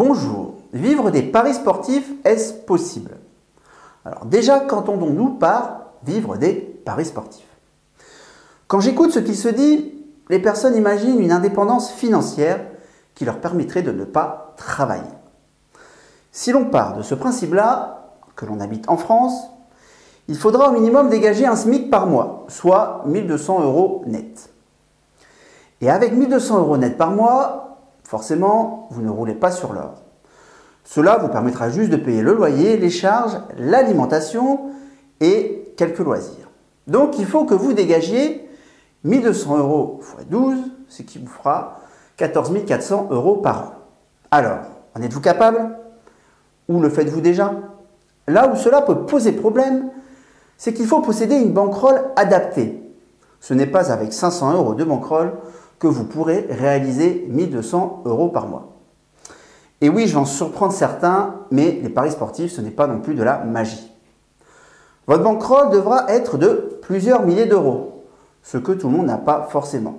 Bonjour, vivre des paris sportifs, est-ce possible? Alors déjà, qu'entendons-nous par vivre des paris sportifs? Quand j'écoute ce qui se dit, les personnes imaginent une indépendance financière qui leur permettrait de ne pas travailler. Si l'on part de ce principe-là, que l'on habite en France, il faudra au minimum dégager un SMIC par mois, soit 1 200 € net. Et avec 1 200 € net par mois, forcément, vous ne roulez pas sur l'or. Cela vous permettra juste de payer le loyer, les charges, l'alimentation et quelques loisirs. Donc il faut que vous dégagiez 1 200 € x 12, ce qui vous fera 14 400 € par an. Alors, en êtes-vous capable? Ou le faites-vous déjà? Là où cela peut poser problème, c'est qu'il faut posséder une bankroll adaptée. Ce n'est pas avec 500 € de bankroll que vous pourrez réaliser 1 200 € par mois. Et oui, je vais en surprendre certains, mais les paris sportifs, ce n'est pas non plus de la magie. Votre bankroll devra être de plusieurs milliers d'euros, ce que tout le monde n'a pas forcément.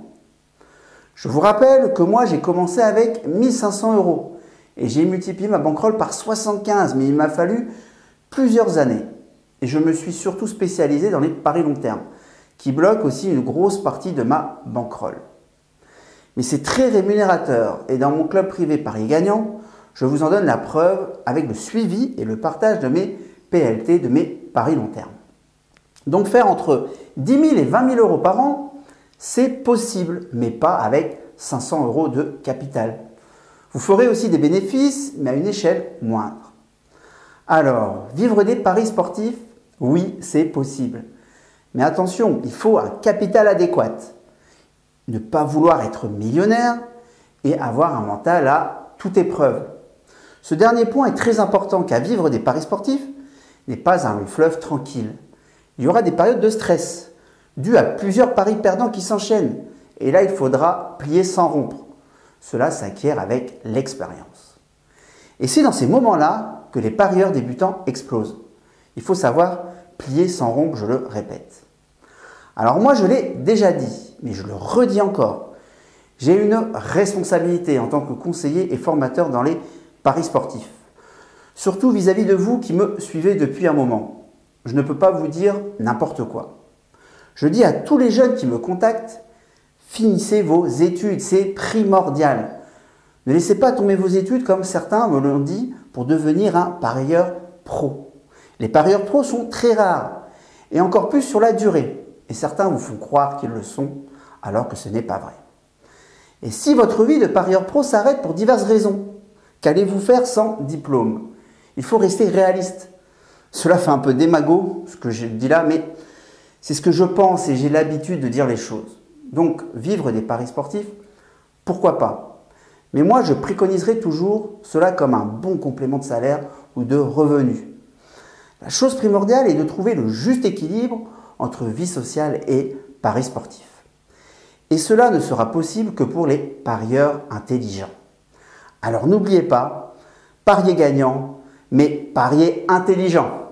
Je vous rappelle que moi, j'ai commencé avec 1 500 € et j'ai multiplié ma bankroll par 75, mais il m'a fallu plusieurs années. Et je me suis surtout spécialisé dans les paris long terme, qui bloquent aussi une grosse partie de ma bankroll. Mais c'est très rémunérateur et dans mon club privé Paris Gagnant, je vous en donne la preuve avec le suivi et le partage de mes PLT, de mes paris long terme. Donc faire entre 10 000 et 20 000 € par an, c'est possible, mais pas avec 500 € de capital. Vous ferez aussi des bénéfices, mais à une échelle moindre. Alors, vivre des paris sportifs, oui, c'est possible. Mais attention, il faut un capital adéquat. Ne pas vouloir être millionnaire et avoir un mental à toute épreuve. Ce dernier point est très important car vivre des paris sportifs n'est pas un long fleuve tranquille. Il y aura des périodes de stress dues à plusieurs paris perdants qui s'enchaînent. Et là, il faudra plier sans rompre. Cela s'acquiert avec l'expérience. Et c'est dans ces moments-là que les parieurs débutants explosent. Il faut savoir plier sans rompre, je le répète. Alors moi, je l'ai déjà dit, mais je le redis encore. J'ai une responsabilité en tant que conseiller et formateur dans les paris sportifs. Surtout vis-à-vis de vous qui me suivez depuis un moment. Je ne peux pas vous dire n'importe quoi. Je dis à tous les jeunes qui me contactent, finissez vos études, c'est primordial. Ne laissez pas tomber vos études comme certains me l'ont dit pour devenir un parieur pro. Les parieurs pros sont très rares et encore plus sur la durée. Et certains vous font croire qu'ils le sont alors que ce n'est pas vrai. Et si votre vie de parieur pro s'arrête pour diverses raisons, qu'allez-vous faire sans diplôme? Il faut rester réaliste. Cela fait un peu démago, ce que je dis là, mais c'est ce que je pense et j'ai l'habitude de dire les choses. Donc, vivre des paris sportifs, pourquoi pas? Mais moi, je préconiserai toujours cela comme un bon complément de salaire ou de revenus. La chose primordiale est de trouver le juste équilibre entre vie sociale et paris sportifs. Et cela ne sera possible que pour les parieurs intelligents. Alors n'oubliez pas, pariez gagnant, mais pariez intelligent.